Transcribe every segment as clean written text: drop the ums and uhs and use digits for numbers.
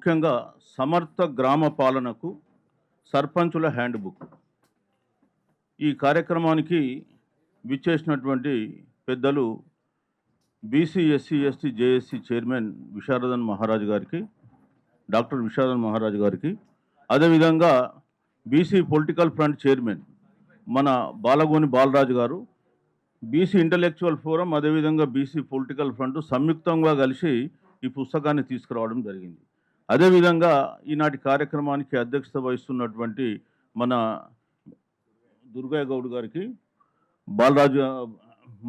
ముఖ్యంగా సమర్థ గ్రామ పాలనకు సర్పంచుల హ్యాండ్బుక్. ఈ కార్యక్రమానికి విచ్చేసినటువంటి పెద్దలు BC SC ST JAC chairman Visharadan Maharaj గారికి, డాక్టర్ విశారదన్ మహారాజ్ గారికి, అదేవిధంగా బీసీ పొలిటికల్ ఫ్రంట్ చైర్మన్ మన బాలగోని బాలరాజు గారు, బీసీ ఇంటలెక్చువల్ ఫోరం, అదేవిధంగా బీసీ పొలిటికల్ ఫ్రంట్ సంయుక్తంగా కలిసి ఈ పుస్తకాన్ని తీసుకురావడం జరిగింది. అదేవిధంగా ఈనాటి కార్యక్రమానికి అధ్యక్షత వహిస్తున్నటువంటి మన దుర్గయ్య గౌడ్ గారికి, బాలరాజు,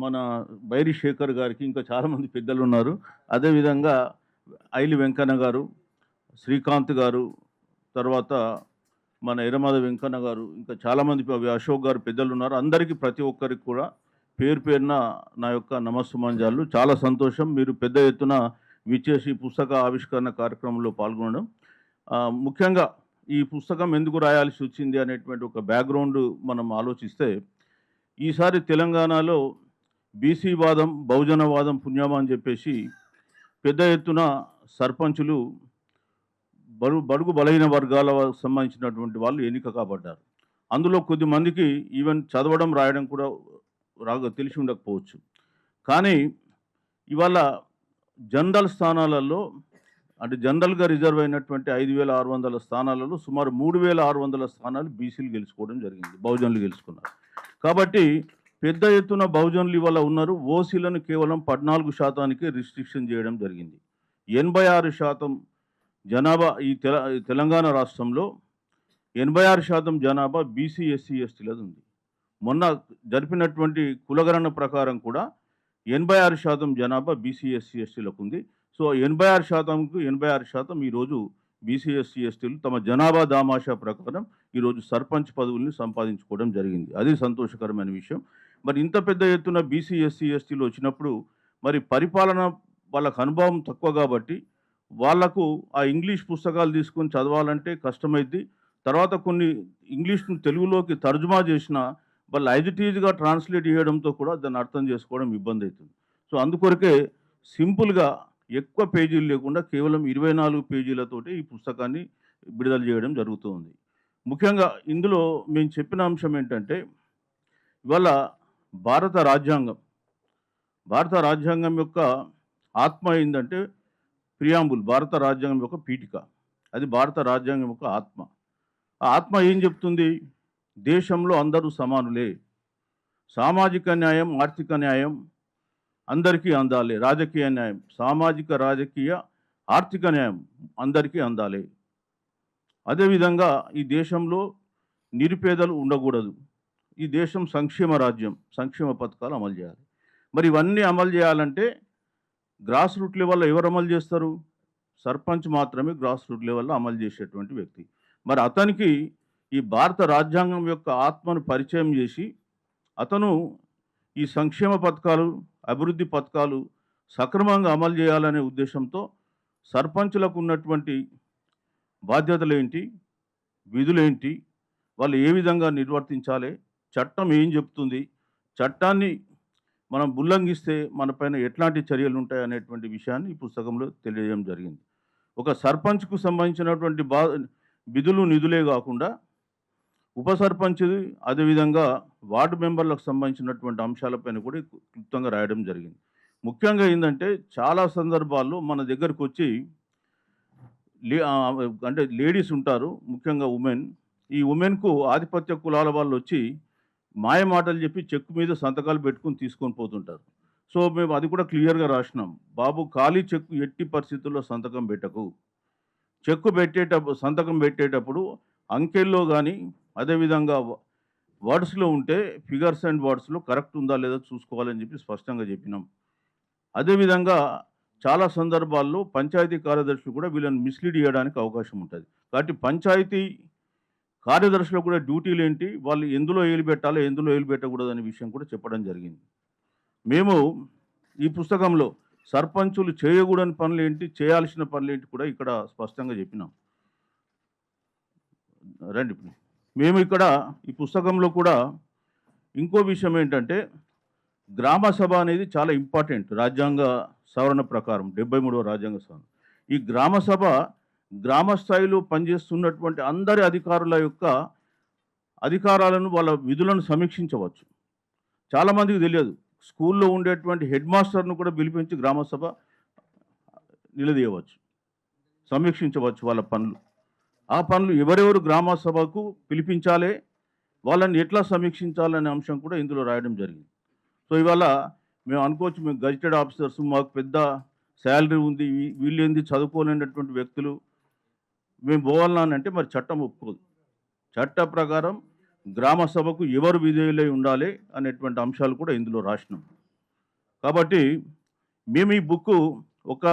మన బైరి శేఖర్ గారికి, ఇంకా చాలామంది పెద్దలు ఉన్నారు. అదేవిధంగా ఐలి వెంకన్న గారు, శ్రీకాంత్ గారు, తర్వాత మన ఎర్రమాద వెంకన్న గారు, ఇంకా చాలామంది అశోక్ గారు పెద్దలు ఉన్నారు. అందరికీ ప్రతి ఒక్కరికి కూడా పేరు పేరున నా యొక్క నమస్సుమాంజాలు. చాలా సంతోషం మీరు పెద్ద ఎత్తున విచ్చేసి పుస్తక ఆవిష్కరణ కార్యక్రమంలో పాల్గొనడం. ముఖ్యంగా ఈ పుస్తకం ఎందుకు రాయాల్సి వచ్చింది అనేటువంటి ఒక బ్యాక్గ్రౌండ్ మనం ఆలోచిస్తే, ఈసారి తెలంగాణలో బీసీ వాదం, బహుజనవాదం పుణ్యమా అని చెప్పేసి పెద్ద ఎత్తున సర్పంచులు, బడుగు బలహీన వర్గాల సంబంధించినటువంటి వాళ్ళు ఎన్నిక కాబడ్డారు. అందులో కొద్దిమందికి ఈవెన్ చదవడం రాయడం కూడా తెలిసి ఉండకపోవచ్చు. కానీ ఇవాళ జనరల్ స్థానాలలో, అంటే జనరల్గా రిజర్వ్ అయినటువంటి 5,600 స్థానాలలో సుమారు 3,600 స్థానాలు బీసీలు గెలుచుకోవడం జరిగింది, బహుజనులు గెలుచుకున్నారు. కాబట్టి పెద్ద ఎత్తున బహుజనులు ఇవాళ ఉన్నారు. ఓసీలను కేవలం 14% రిస్ట్రిక్షన్ చేయడం జరిగింది. 86% జనాభా ఈ తెలంగాణ రాష్ట్రంలో 86% జనాభా బీసీ ఎస్సీ ఎస్టీలది ఉంది. మొన్న జరిపినటువంటి కులగణన ప్రకారం కూడా 86% జనాభా బీసీ ఎస్సీ ఎస్టీలకు ఉంది. సో 86%కు 86% ఈరోజు బీసీ ఎస్సీ ఎస్టీలు తమ జనాభా దామాషా ప్రకారం ఈరోజు సర్పంచ్ పదవుల్ని సంపాదించుకోవడం జరిగింది. అది సంతోషకరమైన విషయం. మరి ఇంత పెద్ద ఎత్తున బీసీ ఎస్సీ ఎస్టీలు వచ్చినప్పుడు మరి పరిపాలన వాళ్ళకు అనుభవం తక్కువ కాబట్టి వాళ్లకు ఆ ఇంగ్లీష్ పుస్తకాలు తీసుకొని చదవాలంటే కష్టమైద్ది. తర్వాత కొన్ని ఇంగ్లీష్ను తెలుగులోకి తర్జుమా చేసిన వాళ్ళు ఐజిటీజ్గా ట్రాన్స్లేట్ చేయడంతో కూడా దాన్ని అర్థం చేసుకోవడం ఇబ్బంది అవుతుంది. సో అందుకొరకే సింపుల్గా ఎక్కువ పేజీలు లేకుండా కేవలం 24 పేజీలతోటి ఈ పుస్తకాన్ని విడుదల చేయడం జరుగుతుంది. ముఖ్యంగా ఇందులో మేము చెప్పిన అంశం ఏంటంటే, ఇవాళ భారత రాజ్యాంగం యొక్క ఆత్మ ఏంటంటే ప్రియాంబుల్, భారత రాజ్యాంగం యొక్క పీఠిక, అది భారత రాజ్యాంగం యొక్క ఆత్మ. ఆ ఆత్మ ఏం చెప్తుంది? దేశంలో అందరూ సమానులే, సామాజిక న్యాయం, ఆర్థిక న్యాయం అందరికీ అందాలి, రాజకీయ న్యాయం, సామాజిక, రాజకీయ, ఆర్థిక న్యాయం అందరికీ అందాలి. అదేవిధంగా ఈ దేశంలో నిరుపేదలు ఉండకూడదు. ఈ దేశం సంక్షేమ రాజ్యం, సంక్షేమ పథకాలు అమలు చేయాలి. మరి ఇవన్నీ అమలు చేయాలంటే గ్రాస్ రూట్ లెవెల్లో ఎవరు అమలు చేస్తారు? సర్పంచ్ మాత్రమే గ్రాస్ రూట్ లెవెల్లో అమలు చేసేటువంటి వ్యక్తి. మరి అతనికి ఈ భారత రాజ్యాంగం యొక్క ఆత్మను పరిచయం చేసి అతను ఈ సంక్షేమ పథకాలు, అభివృద్ధి పథకాలు సక్రమంగా అమలు చేయాలనే ఉద్దేశంతో సర్పంచులకు ఉన్నటువంటి బాధ్యతలేంటి, విధులేంటి, వాళ్ళు ఏ విధంగా నిర్వర్తించాలి, చట్టం ఏం చెప్తుంది, చట్టాన్ని మనం ఉల్లంఘిస్తే మనపైన ఎట్లాంటి చర్యలు ఉంటాయి అనేటువంటి విషయాన్ని ఈ పుస్తకంలో తెలియజేయడం జరిగింది. ఒక సర్పంచ్కు సంబంధించినటువంటి విధులు, నిధులే కాకుండా ఉప సర్పంచ్, అదేవిధంగా వార్డు మెంబర్లకు సంబంధించినటువంటి అంశాలపైన కూడా క్లుప్తంగా రాయడం జరిగింది. ముఖ్యంగా ఏంటంటే చాలా సందర్భాల్లో మన దగ్గరకు వచ్చి అంటే లేడీస్ ఉంటారు, ముఖ్యంగా ఉమెన్. ఈ ఉమెన్కు ఆధిపత్య కులాల వాళ్ళు వచ్చి మాయ మాటలు చెప్పి చెక్కు మీద సంతకాలు పెట్టుకుని తీసుకొని పోతుంటారు. సో మేము అది కూడా క్లియర్గా రాసినాం. బాబు, ఖాళీ చెక్కు ఎట్టి పరిస్థితుల్లో సంతకం పెట్టకు. సంతకం పెట్టేటప్పుడు అంకెల్లో కానీ అదేవిధంగా వర్డ్స్లో ఉంటే ఫిగర్స్ అండ్ వర్డ్స్లో కరెక్ట్ ఉందా లేదా చూసుకోవాలని చెప్పి స్పష్టంగా చెప్పినాం. అదేవిధంగా చాలా సందర్భాల్లో పంచాయతీ కార్యదర్శులు కూడా వీళ్ళని మిస్లీడ్ చేయడానికి అవకాశం ఉంటుంది. కాబట్టి పంచాయతీ కార్యదర్శులు కూడా డ్యూటీలు ఏంటి, వాళ్ళు ఎందులో ఏలు పెట్టాలో ఎందులో ఏలు పెట్టకూడదు అనే విషయం కూడా చెప్పడం జరిగింది. మేము ఈ పుస్తకంలో సర్పంచులు చేయకూడని పనులు ఏంటి, చేయాల్సిన పనులు ఏంటి కూడా ఇక్కడ స్పష్టంగా చెప్పినాం. రండి. మేము ఇక్కడ ఈ పుస్తకంలో కూడా ఇంకో విషయం ఏంటంటే, గ్రామ సభ అనేది చాలా ఇంపార్టెంట్. రాజ్యాంగ సవరణ ప్రకారం 73వ రాజ్యాంగ సవరణ ఈ గ్రామ సభ గ్రామ స్థాయిలో పనిచేస్తున్నటువంటి అందరి అధికారుల యొక్క అధికారాలను, వాళ్ళ విధులను సమీక్షించవచ్చు. చాలామందికి తెలియదు. స్కూల్లో ఉండేటువంటి హెడ్ మాస్టర్‌ను కూడా పిలిపించి గ్రామ సభ నిలదీయవచ్చు, సమీక్షించవచ్చు వాళ్ళ పనులు. ఆ పనులు ఎవరెవరు గ్రామ సభకు పిలిపించాలి, వాళ్ళని ఎట్లా సమీక్షించాలనే అంశం కూడా ఇందులో రాయడం జరిగింది. సో ఇవాళ మేము అనుకోవచ్చు, మేము గజిటెడ్ ఆఫీసర్స్, మాకు పెద్ద శాలరీ ఉంది, వీళ్ళేంది చదువుకోలేనటువంటి వ్యక్తులు, మేము పోవాలనా అని అంటే మరి చట్టం ఒప్పుకోదు. చట్ట ప్రకారం గ్రామ సభకు ఎవరు విధేయులై ఉండాలి అనేటువంటి అంశాలు కూడా ఇందులో రాసినాం. కాబట్టి మేము ఈ బుక్కు ఒక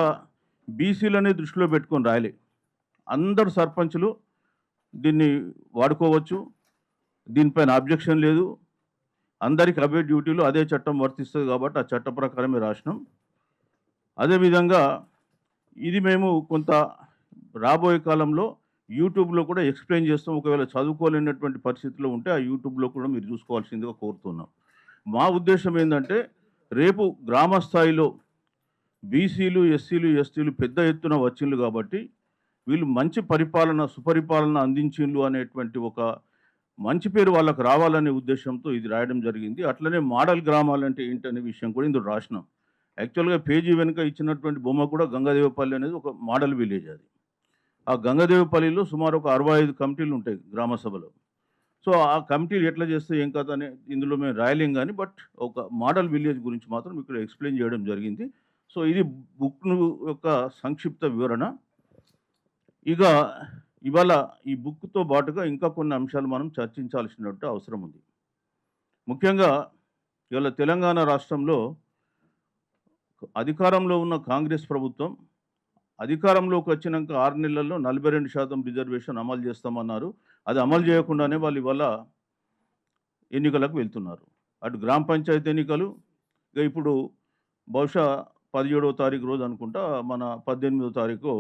బీసీలని దృష్టిలో పెట్టుకొని రాయలే. అందరు సర్పంచులు దీన్ని వాడుకోవచ్చు, దీనిపైన అబ్జెక్షన్ లేదు. అందరికి అవే డ్యూటీలు, అదే చట్టం వర్తిస్తుంది కాబట్టి ఆ చట్ట ప్రకారమే రాసినాం. అదేవిధంగా ఇది మేము కొంత రాబోయే కాలంలో యూట్యూబ్లో కూడా ఎక్స్ప్లెయిన్ చేస్తాం. ఒకవేళ చదువుకోలేనటువంటి పరిస్థితిలో ఉంటే ఆ యూట్యూబ్లో కూడా మీరు చూసుకోవాల్సిందిగా కోరుతున్నాం. మా ఉద్దేశం ఏంటంటే, రేపు గ్రామ స్థాయిలో బీసీలు, ఎస్సీలు, ఎస్టీలు పెద్ద ఎత్తున వచ్చిండ్రు కాబట్టి వీళ్ళు మంచి పరిపాలన, సుపరిపాలన అందించిండ్రు అనేటువంటి ఒక మంచి పేరు వాళ్ళకు రావాలనే ఉద్దేశంతో ఇది రాయడం జరిగింది. అట్లనే మోడల్ గ్రామాలంటే ఏంటనే విషయం కూడా ఇందులో రాసినాం. యాక్చువల్గా పేజీ వెనుక ఇచ్చినటువంటి బొమ్మ కూడా గంగాదేవపల్లి అనేది ఒక మోడల్ విలేజ్ అది. ఆ గంగాదేవపల్లిలో సుమారు ఒక 65 కమిటీలు ఉంటాయి గ్రామ సభలో. సో ఆ కమిటీలు ఎట్లా చేస్తే ఏం కథ అని ఇందులో మేము రాయలేం కానీ, బట్ ఒక మోడల్ విలేజ్ గురించి మాత్రం ఇక్కడ ఎక్స్ప్లెయిన్ చేయడం జరిగింది. సో ఇది బుక్ యొక్క సంక్షిప్త వివరణ. ఇక ఇవాళ ఈ బుక్తో పాటుగా ఇంకా కొన్ని అంశాలు మనం చర్చించాల్సినట్టు అవసరం ఉంది. ముఖ్యంగా ఇవాళ తెలంగాణ రాష్ట్రంలో అధికారంలో ఉన్న కాంగ్రెస్ ప్రభుత్వం అధికారంలోకి వచ్చినాక 6 నెలల్లో 42% రిజర్వేషన్ అమలు చేస్తామన్నారు. అది అమలు చేయకుండానే వాళ్ళు ఇవాళ ఎన్నికలకు వెళ్తున్నారు. అటు గ్రామ పంచాయతీ ఎన్నికలు, ఇక ఇప్పుడు బహుశా 17వ తారీఖు రోజు అనుకుంటా, మన 18వ తారీఖు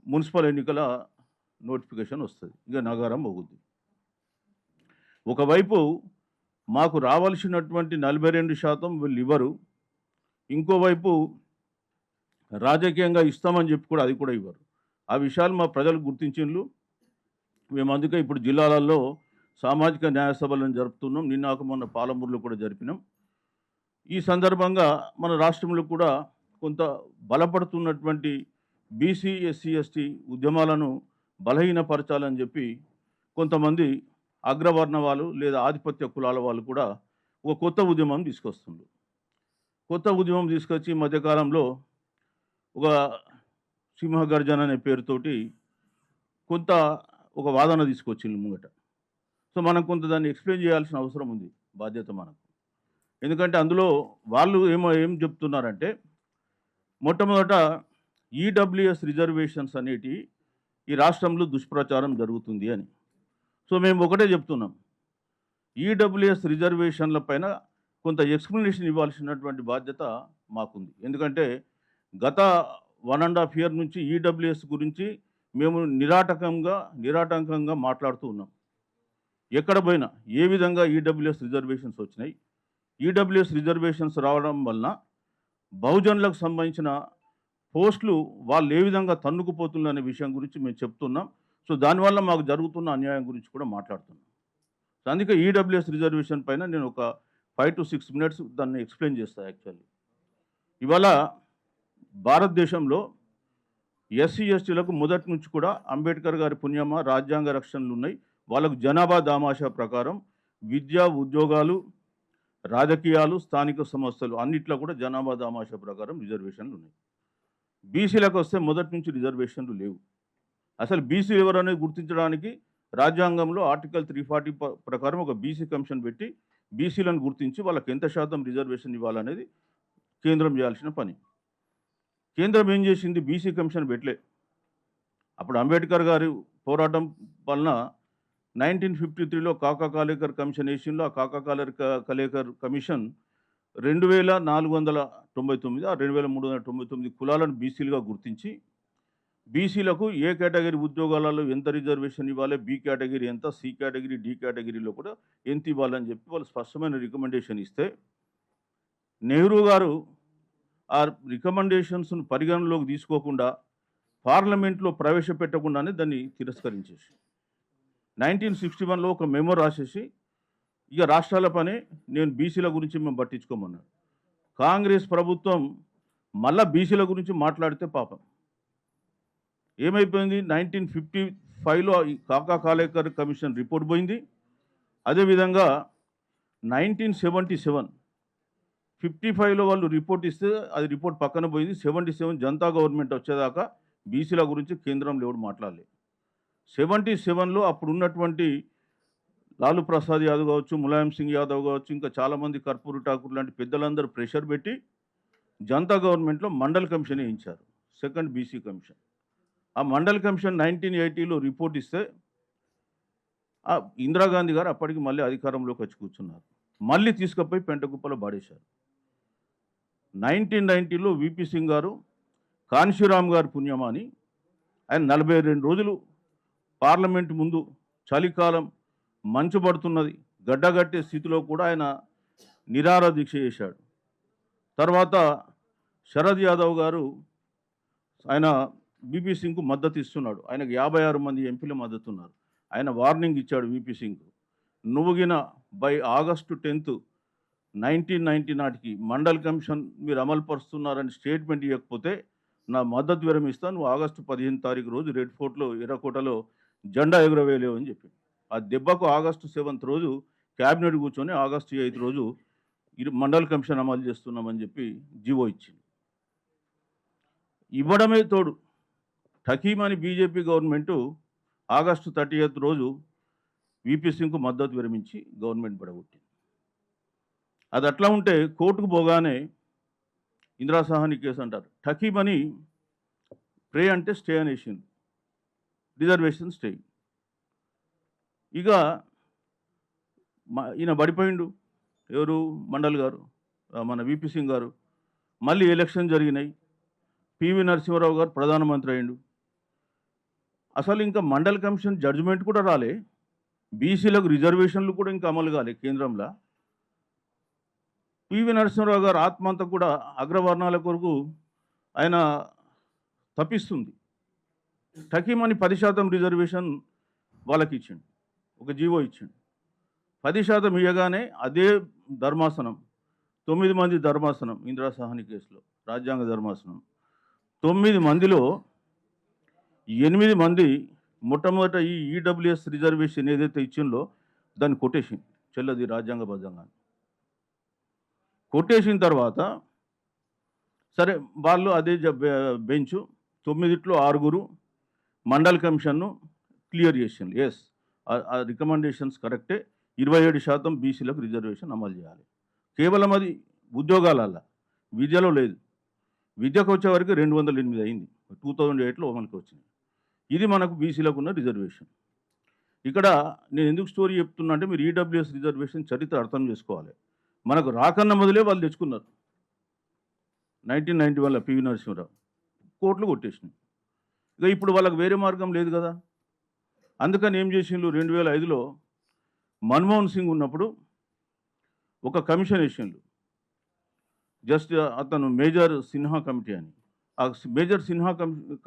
మున్సిపల్ ఎన్నికల నోటిఫికేషన్ వస్తుంది. ఇక నగారం మోగుద్ది. ఒకవైపు మాకు రావాల్సినటువంటి 42% వీళ్ళు ఇవ్వరు, ఇంకోవైపు రాజకీయంగా ఇస్తామని చెప్పి కూడా అది కూడా ఇవ్వరు. ఆ విషయాలు మా ప్రజలు గుర్తించిండ్రు. మేము అందుకే ఇప్పుడు జిల్లాలలో సామాజిక న్యాయ సభలను జరుపుతున్నాం. నిన్న మొన్న పాలమూరులో కూడా జరిపినాం. ఈ సందర్భంగా మన రాష్ట్రంలో కూడా కొంత బలపడుతున్నటువంటి బీసీ, ఎస్సీ, ఎస్టీ ఉద్యమాలను బలహీనపరచాలని చెప్పి కొంతమంది అగ్రవర్ణ వాళ్ళు లేదా ఆధిపత్య కులాల వాళ్ళు కూడా ఒక కొత్త ఉద్యమం తీసుకొస్తున్నారు. కొత్త ఉద్యమం తీసుకొచ్చి మధ్యకాలంలో ఒక సింహగర్జన అనే పేరుతోటి కొంత ఒక వాదన తీసుకొచ్చింది ముంగట. సో మనం కొంత దాన్ని ఎక్స్ప్లెయిన్ చేయాల్సిన అవసరం ఉంది, బాధ్యత మనకు. ఎందుకంటే అందులో వాళ్ళు ఏం చెప్తున్నారంటే, మొట్టమొదట ఈడబ్ల్యూఎస్ రిజర్వేషన్స్ అనేటి ఈ రాష్ట్రంలో దుష్ప్రచారం జరుగుతుంది అని. సో మేము ఒకటే చెప్తున్నాం, ఈడబ్ల్యూఎస్ రిజర్వేషన్ల పైన కొంత ఎక్స్ప్లెనేషన్ ఇవ్వాల్సినటువంటి బాధ్యత మాకుంది. ఎందుకంటే గత 1.5 ఇయర్ నుంచి ఈడబ్ల్యూఎస్ గురించి మేము నిరాటంకంగా మాట్లాడుతూ ఉన్నాం. ఎక్కడ పోయినా ఏ విధంగా ఈడబ్ల్యూఎస్ రిజర్వేషన్స్ వచ్చినాయి, ఈడబ్ల్యూఎస్ రిజర్వేషన్స్ రావడం వలన బహుజనులకు సంబంధించిన పోస్టులు వాళ్ళు ఏ విధంగా తన్నుకుపోతున్నారు అనే విషయం గురించి మేము చెప్తున్నాం. సో దానివల్ల మాకు జరుగుతున్న అన్యాయం గురించి కూడా మాట్లాడుతున్నాం. సో అందుకే ఈడబ్ల్యూఎస్ రిజర్వేషన్ పైన నేను ఒక 5 to 6 minutes దాన్ని ఎక్స్ప్లెయిన్ చేస్తాను. యాక్చువల్లీ ఇవాళ భారతదేశంలో ఎస్సీ, ఎస్టీలకు మొదటి నుంచి కూడా అంబేద్కర్ గారి పుణ్యమ రాజ్యాంగ రక్షణలు ఉన్నాయి. వాళ్ళకు జనాభా దామాషా ప్రకారం విద్య, ఉద్యోగాలు, రాజకీయాలు, స్థానిక సంస్థలు అన్నిట్లో కూడా జనాభా దామాషా ప్రకారం రిజర్వేషన్లు ఉన్నాయి. బీసీలకు వస్తే మొదటి నుంచి రిజర్వేషన్లు లేవు. అసలు బీసీలు ఎవరనేది గుర్తించడానికి రాజ్యాంగంలో ఆర్టికల్ 340 ప్రకారం ఒక బీసీ కమిషన్ పెట్టి బీసీలను గుర్తించి వాళ్ళకి ఎంత శాతం రిజర్వేషన్ ఇవ్వాలనేది కేంద్రం చేయాల్సిన పని. కేంద్రం ఏం చేసింది, బీసీ కమిషన్ పెట్టలే. అప్పుడు అంబేద్కర్ గారి పోరాటం వలన 1953లో కాకా కాలేకర్ కమిషన్ వేసిండ్రు. ఆ కాకా కాలేకర్ కమిషన్ 2499 2399 కులాలను బీసీలుగా గుర్తించి బీసీలకు ఏ కేటగిరీ ఉద్యోగాలలో ఎంత రిజర్వేషన్ ఇవ్వాలి, బి కేటగిరీ ఎంత, సి కేటగిరీ, డి కేటగిరీలో కూడా ఎంత ఇవ్వాలని చెప్పి వాళ్ళు స్పష్టమైన రికమెండేషన్ ఇస్తే, నెహ్రూ గారు ఆ రికమెండేషన్స్ను పరిగణలోకి తీసుకోకుండా పార్లమెంట్లో ప్రవేశపెట్టకుండానే దాన్ని తిరస్కరించేసి 1961లో ఒక మెమో రాసేసి ఇక రాష్ట్రాల పని నేను బీసీల గురించి మేము పట్టించుకోమన్నాడు. కాంగ్రెస్ ప్రభుత్వం మళ్ళా బీసీల గురించి మాట్లాడితే పాపం ఏమైపోయింది, 1955లో ఈ కాకా కాలేకర్ కమిషన్ రిపోర్ట్ పోయింది. అదేవిధంగా 1977 55లో వాళ్ళు రిపోర్ట్ ఇస్తే అది రిపోర్ట్ పక్కన పోయింది. 77 జనతా గవర్నమెంట్ వచ్చేదాకా బీసీల గురించి కేంద్రంలో ఎవడు మాట్లాడలేదు. 77లో అప్పుడున్నటువంటి లాలూ ప్రసాద్ యాదవ్ కావచ్చు, ములాయం సింగ్ యాదవ్ కావచ్చు, ఇంకా చాలామంది కర్పూరి ఠాకూర్ లాంటి పెద్దలందరూ ప్రెషర్ పెట్టి జనతా గవర్నమెంట్లో మండల్ కమిషన్ వేయించారు, సెకండ్ బీసీ కమిషన్. ఆ మండల్ కమిషన్ 1980లో రిపోర్ట్ ఇస్తే ఇందిరాగాంధీ గారు అప్పటికి మళ్ళీ అధికారంలోకి వచ్చి కూర్చున్నారు. మళ్ళీ తీసుకుపోయి పెంటకుప్పలో పాడేశారు. 1990లో విపి సింగ్ గారు కాన్షీరామ్ గారి పుణ్యమాని ఆయన 42 రోజులు పార్లమెంట్ ముందు చలికాలం మంచు పడుతున్నది గడ్డగట్టే స్థితిలో కూడా ఆయన నిరాహార దీక్ష చేశాడు. తర్వాత శరద్ యాదవ్ గారు ఆయన విపి సింగ్కు మద్దతు ఇస్తున్నాడు. ఆయనకు 56 మంది ఎంపీల మద్దతు ఉన్నారు. ఆయన వార్నింగ్ ఇచ్చాడు విపి సింగ్, నువ్వుగిన బై ఆగస్టు 10, 1990 నాటికి మండల్ కమిషన్ మీరు అమలు పరుస్తున్నారని స్టేట్మెంట్ ఇవ్వకపోతే నా మద్దతు విరమిస్తాను, నువ్వు ఆగస్టు 15 తారీఖు రోజు రెడ్ ఫోర్ట్లో ఎర్రకోటలో జెండా ఎగురవేయలేవు అని చెప్పి ఆ దెబ్బకు ఆగస్టు 7 రోజు క్యాబినెట్ కూర్చొని ఆగస్టు 8 రోజు మండల్ కమిషన్ అమలు చేస్తున్నామని చెప్పి జీవో ఇచ్చింది. ఇవ్వడమే తోడు ఠకీమని బీజేపీ గవర్నమెంటు ఆగస్టు 30 రోజు విపి సింగ్కు మద్దతు విరమించి గవర్నమెంట్ పడగొట్టింది. అది అట్లా ఉంటే కోర్టుకు పోగానే ఇందిరా సహాని కేసు అంటారు. ఠకీమని ప్రే అంటే స్టే అనేసింది, రిజర్వేషన్ స్టే. ఇక ఈయన పడిపోయిండు, ఎవరు మండల్ గారు, మన విపి సింగ్ గారు. మళ్ళీ ఎలక్షన్ జరిగినాయి, పివి నరసింహారావు గారు ప్రధానమంత్రి అయ్యిండు. అసలు ఇంకా మండల్ కమిషన్ జడ్జిమెంట్ కూడా రాలే, బీసీలకు రిజర్వేషన్లు కూడా ఇంకా అమలు కాలే కేంద్రంలో. పివి నరసింహారావు గారు ఆత్మ అంతా కూడా అగ్రవర్ణాల కొరకు ఆయన తప్పిస్తుంది. ఠకీమని 10% రిజర్వేషన్ వాళ్ళకి ఇచ్చిండు, ఒక జీవో ఇచ్చిండు. 10% ఇవ్వగానే అదే ధర్మాసనం 9 మంది ధర్మాసనం ఇందిరా సహాని కేసులో రాజ్యాంగ ధర్మాసనం 9 మందిలో 8 మంది మొట్టమొదట ఈ ఈడబ్ల్యూఎస్ రిజర్వేషన్ ఏదైతే ఇచ్చిందో దాన్ని కొట్టేసింది, చెల్లది రాజ్యాంగబద్ధంగా. కొట్టేసిన తర్వాత సరే వాళ్ళు అదే బెంచు 9లో 6 మండల్ కమిషన్ను క్లియర్ చేసింది. ఎస్, ఆ రికమెండేషన్స్ కరెక్టే, 27% బీసీలకు రిజర్వేషన్ అమలు చేయాలి. కేవలం అది ఉద్యోగాలల్ల, విద్యలో లేదు. విద్యకు వచ్చే వరకు 208 అయింది, 2008లో అమలుకి వచ్చింది. ఇది మనకు బీసీలకు ఉన్న రిజర్వేషన్. ఇక్కడ నేను ఎందుకు స్టోరీ చెప్తున్నా అంటే మీరు ఈడబ్ల్యూఎస్ రిజర్వేషన్ చరిత్ర అర్థం చేసుకోవాలి. మనకు రాకన్న మొదలే వాళ్ళు తెచ్చుకున్నారు. 1991లో పివి నరసింహారావు కోర్టులు కొట్టేసినాయి. ఇక ఇప్పుడు వాళ్ళకి వేరే మార్గం లేదు కదా. అందుకని ఏం చేసిండ్రు, 2005లో మన్మోహన్ సింగ్ ఉన్నప్పుడు ఒక కమిషన్ వేసిండ్రు, జస్ట్ అతను మేజర్ సిన్హా కమిటీ అని. ఆ మేజర్ సిన్హా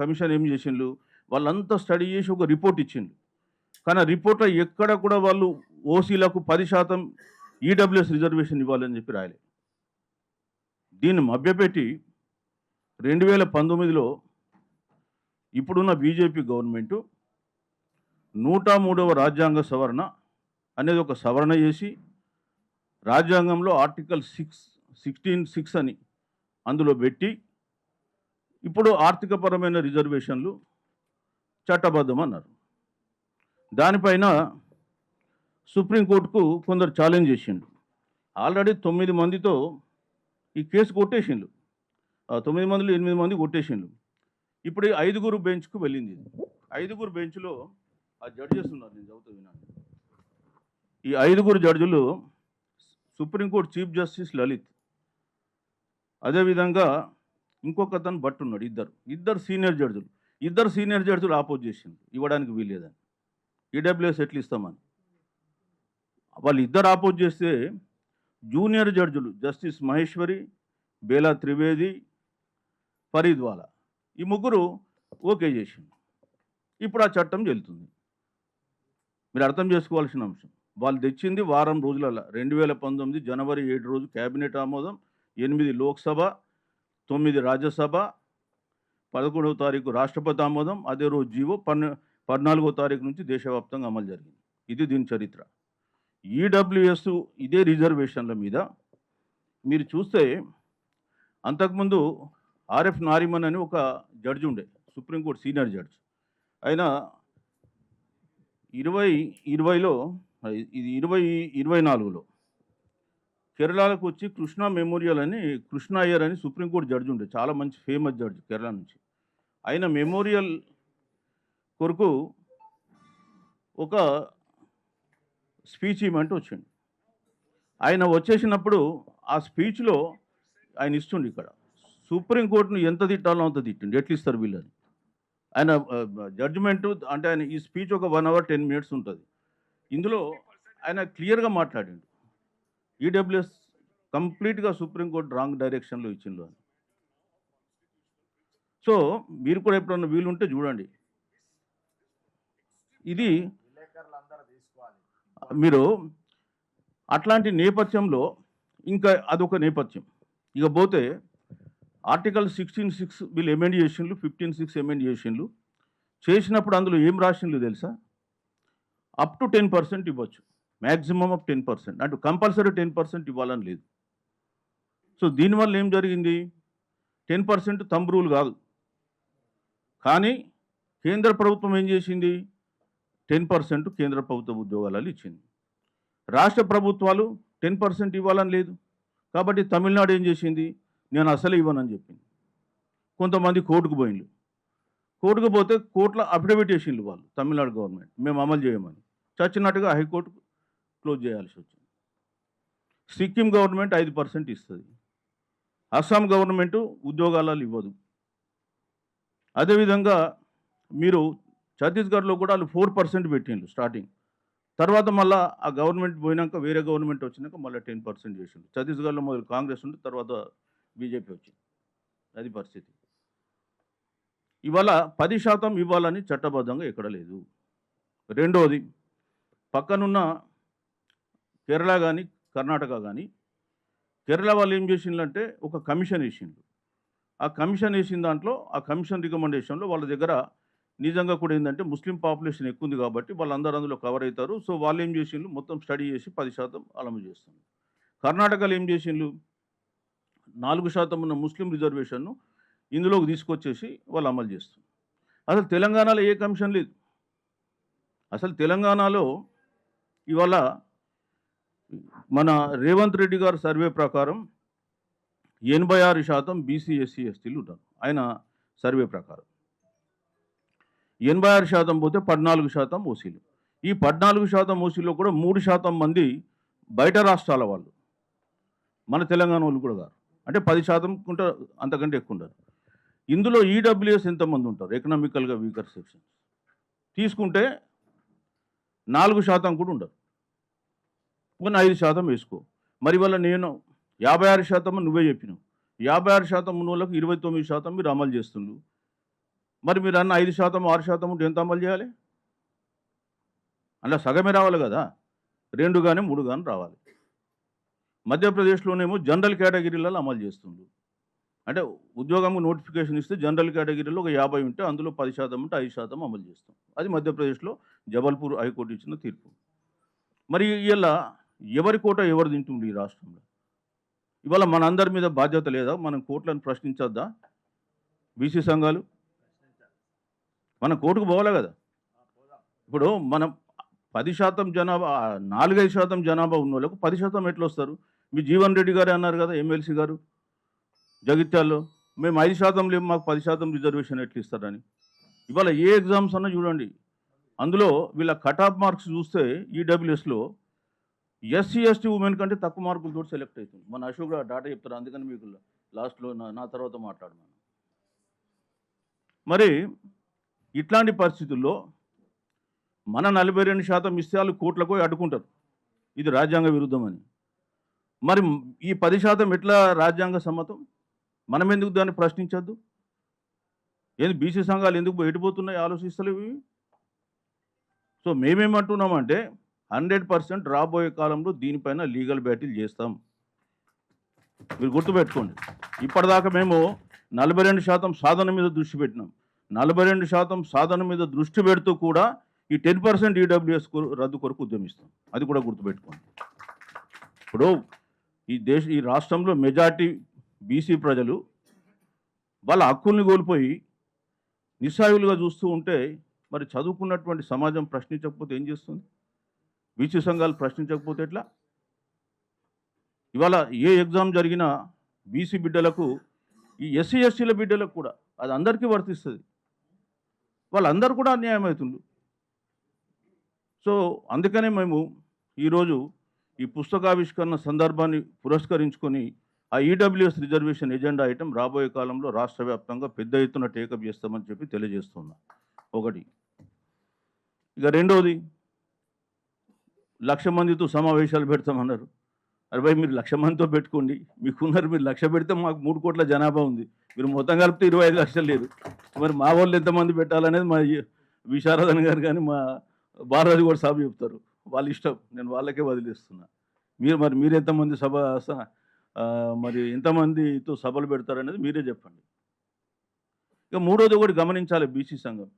కమిషన్ ఏం చేసిండ్రు, వాళ్ళంతా స్టడీ చేసి ఒక రిపోర్ట్ ఇచ్చిండ్రు. కానీ ఆ రిపోర్ట్లో ఎక్కడ కూడా వాళ్ళు ఓసీలకు 10% ఈడబ్ల్యూఎస్ రిజర్వేషన్ ఇవ్వాలని చెప్పి రాయలే. దీన్ని మభ్యపెట్టి 2019లో ఇప్పుడున్న బీజేపీ గవర్నమెంటు 103వ రాజ్యాంగ సవరణ అనేది ఒక సవరణ చేసి రాజ్యాంగంలో ఆర్టికల్ 16(6) అని అందులో పెట్టి ఇప్పుడు ఆర్థికపరమైన రిజర్వేషన్లు చట్టబద్ధం అన్నారు. దానిపైన సుప్రీంకోర్టుకు కొందరు ఛాలెంజ్ చేసిండు. ఆల్రెడీ 9 మందితో ఈ కేసు కొట్టేసిండు, 9 మందిలో 8 మంది కొట్టేసిండు. ఇప్పుడు 5 బెంచ్కు వెళ్ళింది. 5 బెంచ్లో ఆ జడ్జెస్ ఉన్నారు, నేను చదువుతూ విన్నాను. ఈ 5 జడ్జిలు సుప్రీంకోర్టు చీఫ్ జస్టిస్ లలిత్, అదేవిధంగా ఇంకొక అతను భట్ ఉన్నాడు, ఇద్దరు సీనియర్ జడ్జిలు. ఇద్దరు సీనియర్ జడ్జిలు ఆపోజ్ చేసిండు, ఇవ్వడానికి వీల్లేదని, ఈడబ్ల్యూఎస్ ఎట్లు ఇస్తామని. వాళ్ళు ఇద్దరు ఆపోజ్ చేస్తే జూనియర్ జడ్జిలు జస్టిస్ మహేశ్వరి, బేలా త్రివేది, ఫరీద్వాలా, ఈ ముగ్గురు ఓకే చేసిండు. ఇప్పుడు ఆ చట్టం చెల్లుతుంది. మీరు అర్థం చేసుకోవాల్సిన అంశం. వాళ్ళు తెచ్చింది వారం రోజులల్ల 2019 జనవరి 7 రోజు కేబినెట్ ఆమోదం, 8 లోక్సభ, 9 రాజ్యసభ, 11వ తారీఖు రాష్ట్రపతి ఆమోదం, అదే రోజు జీవో 14వ తారీఖు నుంచి దేశవ్యాప్తంగా అమలు జరిగింది. ఇది దీని చరిత్ర. ఈడబ్ల్యూఎస్ ఇదే రిజర్వేషన్ల మీద మీరు చూస్తే అంతకుముందు ఆర్ఎఫ్ నారిమన్ అని ఒక జడ్జి ఉండే, సుప్రీంకోర్టు సీనియర్ జడ్జి. ఆయన 2020లో ఇది 2024లో కేరళకు వచ్చి కృష్ణ మెమోరియల్ అని కృష్ణ అయ్యర్ అని సుప్రీంకోర్టు జడ్జి ఉండే, చాలా మంచి ఫేమస్ జడ్జి కేరళ నుంచి. ఆయన మెమోరియల్ కొరకు ఒక స్పీచ్ ఇవ్వమంటే వచ్చిండు. ఆయన వచ్చేసినప్పుడు ఆ స్పీచ్లో ఆయన ఇస్తుండే ఇక్కడ సుప్రీంకోర్టును ఎంత తిట్టాలో అంత తిట్టిండు. ఎట్లా ఇస్తారు వీళ్ళని? ఆయన జడ్జిమెంటు అంటే ఆయన ఈ స్పీచ్ ఒక 1 hour 10 minutes ఉంటుంది. ఇందులో ఆయన క్లియర్గా మాట్లాడిండు, ఈడబ్ల్యూఎస్ కంప్లీట్గా సుప్రీంకోర్టు రాంగ్ డైరెక్షన్లో ఇచ్చిండు అని. సో మీరు కూడా ఎప్పుడన్నా వీలుంటే చూడండి. ఇది మీరు అట్లాంటి నేపథ్యంలో ఇంకా అదొక నేపథ్యం. ఇక పోతే ఆర్టికల్ 16(6) వీళ్ళు ఎమెండ్ చేసిండ్రు, 15(6) ఎమెండ్ చేసిండ్రు. చేసినప్పుడు అందులో ఏం రాసిండ్రు తెలుసా? అప్ టు 10% ఇవ్వచ్చు, మ్యాక్సిమం ఆఫ్ 10%, అంటే కంపల్సరీ 10% ఇవ్వాలని లేదు. సో దీనివల్ల ఏం జరిగింది? 10% థంబ్ రూల్ కాదు, కానీ కేంద్ర ప్రభుత్వం ఏం చేసింది? 10% కేంద్ర ప్రభుత్వ ఉద్యోగాలలో ఇచ్చింది. రాష్ట్ర ప్రభుత్వాలు 10% ఇవ్వాలని లేదు. కాబట్టి తమిళనాడు ఏం చేసింది? నేను అసలు ఇవ్వనని చెప్పింది. కొంతమంది కోర్టుకు పోయిండ్రు. కోర్టుకు పోతే కోర్టులో అఫిడవిట్ చేసిండ్రు వాళ్ళు, తమిళనాడు గవర్నమెంట్ మేము అమలు చేయమని. చచ్చినట్టుగా హైకోర్టు క్లోజ్ చేయాల్సి వచ్చింది. సిక్కిం గవర్నమెంట్ 5% ఇస్తుంది, అస్సాం గవర్నమెంట్ ఉద్యోగాలలో ఇవ్వదు. అదేవిధంగా మీరు ఛత్తీస్గఢ్లో కూడా వాళ్ళు 4% పెట్టిండ్రు స్టార్టింగ్. తర్వాత మళ్ళీ ఆ గవర్నమెంట్ పోయినాక వేరే గవర్నమెంట్ వచ్చినాక మళ్ళీ 10% చేసిండ్రు. ఛత్తీస్గఢ్లో మొదలు కాంగ్రెస్ ఉంటే తర్వాత బీజేపీ వచ్చింది. అది పరిస్థితి. ఇవాళ 10% ఇవ్వాలని చట్టబద్ధంగా ఎక్కడ లేదు. రెండోది, పక్కనున్న కేరళ కానీ కర్ణాటక కానీ, కేరళ వాళ్ళు ఏం చేసిండ్రంటే ఒక కమిషన్ వేసిండ్రు. ఆ కమిషన్ వేసిన దాంట్లో ఆ కమిషన్ రికమెండేషన్లో వాళ్ళ దగ్గర నిజంగా కూడా ఏంటంటే ముస్లిం పాపులేషన్ ఎక్కువ ఉంది కాబట్టి వాళ్ళందరూ అందులో కవర్ అవుతారు. సో వాళ్ళు ఏం చేసిండ్రు, మొత్తం స్టడీ చేసి 10% అమలు చేస్తున్నారు. కర్ణాటకలో ఏం చేసిండ్రు, 4% ఉన్న ముస్లిం రిజర్వేషన్ను ఇందులోకి తీసుకొచ్చేసి వాళ్ళు అమలు చేస్తున్నారు. అసలు తెలంగాణలో ఏ కమిషన్ లేదు. అసలు తెలంగాణలో ఇవాళ మన రేవంత్ రెడ్డి గారు సర్వే ప్రకారం 86% బీసీ ఎస్సీ ఎస్టీలు ఉంటారు. ఆయన సర్వే ప్రకారం 86% పోతే 14% ఓసీలు. ఈ 14% ఓసీలో కూడా 3% మంది బయట రాష్ట్రాల వాళ్ళు, మన తెలంగాణ వాళ్ళు కూడా కాదు. అంటే 10% ఉంటే అంతకంటే ఎక్కువ ఉంటారు. ఇందులో ఈడబ్ల్యూఎస్ ఎంతమంది ఉంటారు? ఎకనామికల్గా వీకర్ సెక్షన్స్ తీసుకుంటే 4% కూడా ఉండరు. కొన్ని 5% వేసుకో. మరి వల్ల నేను 56% నువ్వే చెప్పినావు. 56% ఉన్న వాళ్ళకి 29% మీరు అమలు చేస్తుండ్రు. మరి మీరు అన్న 5%, 6% ఉంటే ఎంత అమలు చేయాలి? అలా సగమే రావాలి కదా, 2 కానీ 3 కానీ రావాలి. మధ్యప్రదేశ్లోనేమో జనరల్ కేటగిరీలలో అమలు చేస్తుండ్రు. అంటే ఉద్యోగం నోటిఫికేషన్ ఇస్తే జనరల్ కేటగిరీలో ఒక 50 ఉంటే అందులో 10% ఉంటే 5% అమలు చేస్తాం. అది మధ్యప్రదేశ్లో జబల్పూర్ హైకోర్టు ఇచ్చిన తీర్పు. మరి ఇలా ఎవరి కోట ఎవరు తింటుంది ఈ రాష్ట్రంలో? ఇవాళ మనందరి మీద బాధ్యత లేదా? మనం కోర్టులను ప్రశ్నించొద్దా? బీసీ సంఘాలు మనం కోర్టుకు పోవాలి కదా. ఇప్పుడు మనం 10% జనాభా, 4-5% జనాభా ఉన్న వాళ్ళకు 10% ఎట్లా వస్తారు? మీ జీవన్ రెడ్డి గారే అన్నారు కదా, ఎమ్మెల్సీ గారు జగిత్యాల్లో, మేము 5% లేము, మాకు 10% రిజర్వేషన్ ఎట్లా ఇస్తారని. ఇవాళ ఏ ఎగ్జామ్స్ అన్నా చూడండి, అందులో వీళ్ళ కట్ ఆఫ్ మార్క్స్ చూస్తే ఈడబ్ల్యూఎస్లో ఎస్సీ ఎస్టీ ఉమెన్ కంటే తక్కువ మార్కులతో సెలెక్ట్ అవుతుంది. మన అశోక్ డాటా చెప్తారు, అందుకని మీకు లాస్ట్లో నా తర్వాత మాట్లాడమను. మరి ఇట్లాంటి పరిస్థితుల్లో మన 42% ఇస్తే వాళ్ళు కోట్లకు అడ్డుకుంటారు, ఇది రాజ్యాంగ విరుద్ధమని. మరి ఈ 10% ఎట్లా రాజ్యాంగ సమ్మతం? మనం ఎందుకు దాన్ని ప్రశ్నించద్దు? ఏంది బీసీ సంఘాలు ఎందుకు బయటపోతున్నాయి ఆలోచిస్తలేవు ఇవి? సో మేమేమంటున్నామంటే 100% రాబోయే కాలంలో దీనిపైన లీగల్ బ్యాటిల్ చేస్తాం. మీరు గుర్తుపెట్టుకోండి. ఇప్పటిదాకా మేము 42% సాధన మీద దృష్టి పెట్టినాం. 42% సాధన మీద దృష్టి పెడుతూ కూడా ఈ 10% ఈడబ్ల్యూఎస్ రద్దు కొరకు ఉద్యమిస్తాం. అది కూడా గుర్తుపెట్టుకోండి. ఇప్పుడు ఈ రాష్ట్రంలో మెజార్టీ బీసీ ప్రజలు వాళ్ళ హక్కుల్ని కోల్పోయి నిస్సాయులుగా చూస్తూ ఉంటే మరి చదువుకున్నటువంటి సమాజం ప్రశ్నించకపోతే ఏం చేస్తుంది? బీసీ సంఘాలు ప్రశ్నించకపోతే ఎట్లా? ఇవాళ ఏ ఎగ్జామ్ జరిగినా బీసీ బిడ్డలకు, ఈ ఎస్సీ ఎస్టీల బిడ్డలకు కూడా అది అందరికీ వర్తిస్తుంది. వాళ్ళందరూ కూడా అన్యాయం అవుతుంది. సో అందుకనే మేము ఈరోజు ఈ పుస్తకావిష్కరణ సందర్భాన్ని పురస్కరించుకొని ఆ ఈడబ్ల్యూఎస్ రిజర్వేషన్ ఎజెండా ఐటమ్ రాబోయే కాలంలో రాష్ట్ర వ్యాప్తంగా పెద్ద ఎత్తున టేకప్ చేస్తామని చెప్పి తెలియజేస్తున్నా. ఒకటి. ఇక రెండోది, 1,00,000 మందితో సమావేశాలు పెడతామన్నారు. అరే భయ్, మీరు 1,00,000 మందితో పెట్టుకోండి, మీకున్నారు. మీరు 1,00,000 పెడితే మాకు 3 కోట్ల జనాభా ఉంది. మీరు మొత్తం కలిపితే 25 లక్షలు లేదు. మరి మా వాళ్ళు ఎంతమంది పెట్టాలనేది మా విశారదన్ గారు కానీ మా బాలరాజు కూడా సభ చెప్తారు. వాళ్ళ ఇష్టం, నేను వాళ్ళకే వదిలేస్తున్నా. మీరు ఎంతమంది మరి ఎంతమందితో సభలు పెడతారనేది మీరే చెప్పండి. ఇక మూడోది ఒకటి గమనించాలి, బీసీ సంఘం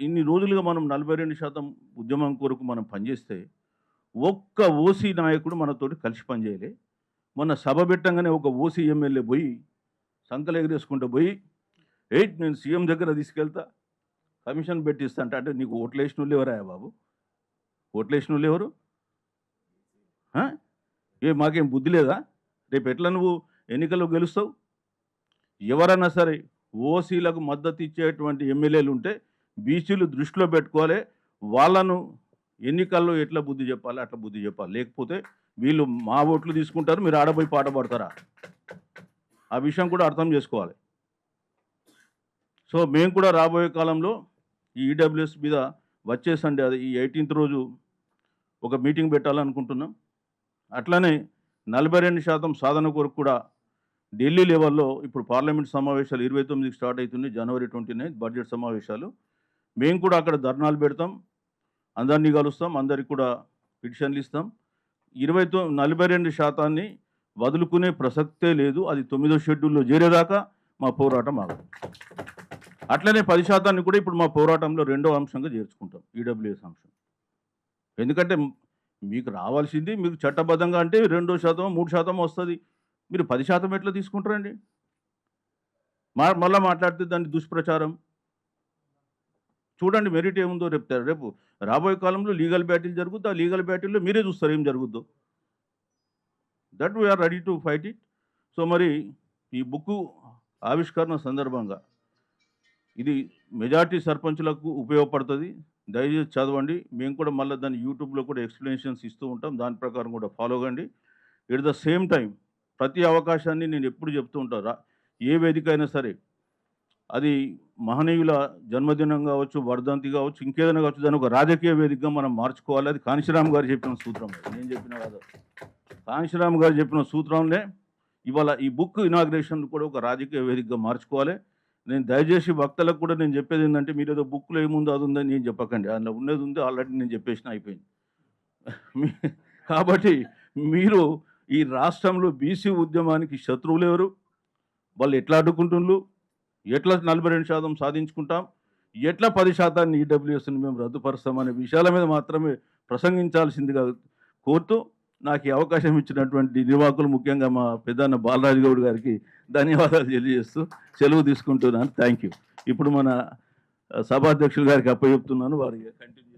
ఇన్ని రోజులుగా మనం 42% ఉద్యమం కొరకు మనం పనిచేస్తే ఒక్క ఓసీ నాయకుడు మనతోటి కలిసి పనిచేయలే. మొన్న సభ పెట్టంగానే ఒక ఓసీ ఎమ్మెల్యే పోయి సంకలు ఎగరేసుకుంటూ పోయి, నేను సీఎం దగ్గర తీసుకెళ్తా, కమిషన్ పెట్టిస్తా అంటే నీకు ఓట్లు వేసిన వాళ్ళు ఎవరా బాబు? ఓట్లు వేసిన వాళ్ళు ఎవరు? మాకేం బుద్ధి లేదా? రేపు ఎట్లా నువ్వు ఎన్నికల్లో గెలుస్తావు? ఎవరన్నా సరే ఓసీలకు మద్దతు ఇచ్చేటువంటి ఎమ్మెల్యేలు ఉంటే బీసీలు దృష్టిలో పెట్టుకోవాలి. వాళ్ళను ఎన్నికల్లో ఎట్లా బుద్ధి చెప్పాలి అట్లా బుద్ధి చెప్పాలి. లేకపోతే వీళ్ళు మా ఓట్లు తీసుకుంటారు, మీరు ఆడపోయి పాట పాడతారా? ఆ విషయం కూడా అర్థం చేసుకోవాలి. సో మేము కూడా రాబోయే కాలంలో ఈ ఈడబ్ల్యూఎస్ మీద వచ్చే సండే, అది ఈ 18th రోజు ఒక మీటింగ్ పెట్టాలనుకుంటున్నాం. అట్లనే 42% సాధన కొరకు కూడా ఢిల్లీ లెవెల్లో ఇప్పుడు పార్లమెంట్ సమావేశాలు 29కి స్టార్ట్ అవుతుంది. జనవరి 29 బడ్జెట్ సమావేశాలు. మేము కూడా అక్కడ ధర్నాలు పెడతాం, అందరినీ కలుస్తాం, అందరికి కూడా పిటిషన్లు ఇస్తాం. 42% వదులుకునే ప్రసక్తే లేదు. అది 9వ షెడ్యూల్లో చేరేదాకా మా పోరాటం ఆగదు. అట్లనే 10% కూడా ఇప్పుడు మా పోరాటంలో 2వ అంశంగా చేర్చుకుంటాం, ఈడబ్ల్యూఎస్ అంశం. ఎందుకంటే మీకు రావాల్సింది, మీకు చట్టబద్ధంగా అంటే 2%, 3% వస్తుంది. మీరు 10% ఎట్లా తీసుకుంటారండి? మళ్ళీ మాట్లాడితే దాన్ని దుష్ప్రచారం. చూడండి మెరిట్ ఏముందో చెప్తారు. రేపు రాబోయే కాలంలో లీగల్ బ్యాటిల్ జరుగుద్ది. ఆ లీగల్ బ్యాటిల్లో మీరే చూస్తారు ఏం జరుగుద్దో. That we're ready to fight it. So మరి ఈ బుక్ ఆవిష్కరణ సందర్భంగా ఇది మెజార్టీ సర్పంచులకు ఉపయోగపడుతుంది. దయచేసి చదవండి. మేము కూడా మళ్ళీ దాన్ని యూట్యూబ్లో కూడా ఎక్స్ప్లెనేషన్స్ ఇస్తూ ఉంటాం. దాని ప్రకారం కూడా ఫాలో కండి. ఎట్ ద సేమ్ టైం ప్రతి అవకాశాన్ని నేను ఎప్పుడు చెప్తూ ఉంటాను, ఏ వేదిక అయినా సరే, అది మహనీయుల జన్మదినం కావచ్చు, వర్ధంతి కావచ్చు, ఇంకేదైనా కావచ్చు, దాన్ని ఒక రాజకీయ వేదికగా మనం మార్చుకోవాలి. అది కాంశీరామ్ గారు చెప్పిన సూత్రం, నేను చెప్పిన కాదు. కాంశీరామ్ గారు చెప్పిన సూత్రంలో ఇవాళ ఈ బుక్ ఇనాగ్రేషన్ కూడా ఒక రాజకీయ వేదికగా మార్చుకోవాలి. నేను దయచేసి భక్తులకు కూడా నేను చెప్పేది ఏంటంటే, మీరు ఏదో బుక్లో ఏముందో అది ఉందని నేను చెప్పకండి. అందులో ఉన్నది ఉంది, ఆల్రెడీ నేను చెప్పేసిన అయిపోయింది. కాబట్టి మీరు ఈ రాష్ట్రంలో బీసీ ఉద్యమానికి శత్రువులు ఎవరు, వాళ్ళు ఎట్లా అడ్డుకుంటున్నారు, ఎట్లా 42% సాధించుకుంటాం, ఎట్లా 10% ఈడబ్ల్యూఎస్ని మేము రద్దుపరుస్తామనే విషయాల మీద మాత్రమే ప్రసంగించాల్సిందిగా కోరుతూ నాకు ఈ అవకాశం ఇచ్చినటువంటి నిర్వాహకులు, ముఖ్యంగా మా పెద్దన్న బాలరాజు గౌడ్ గారికి ధన్యవాదాలు తెలియజేస్తూ సెలవు తీసుకుంటున్నాను. Thank you. ఇప్పుడు మన సభాధ్యక్షులు గారికి అప్పచెప్తున్నాను, వారికి కంటిన్యూ.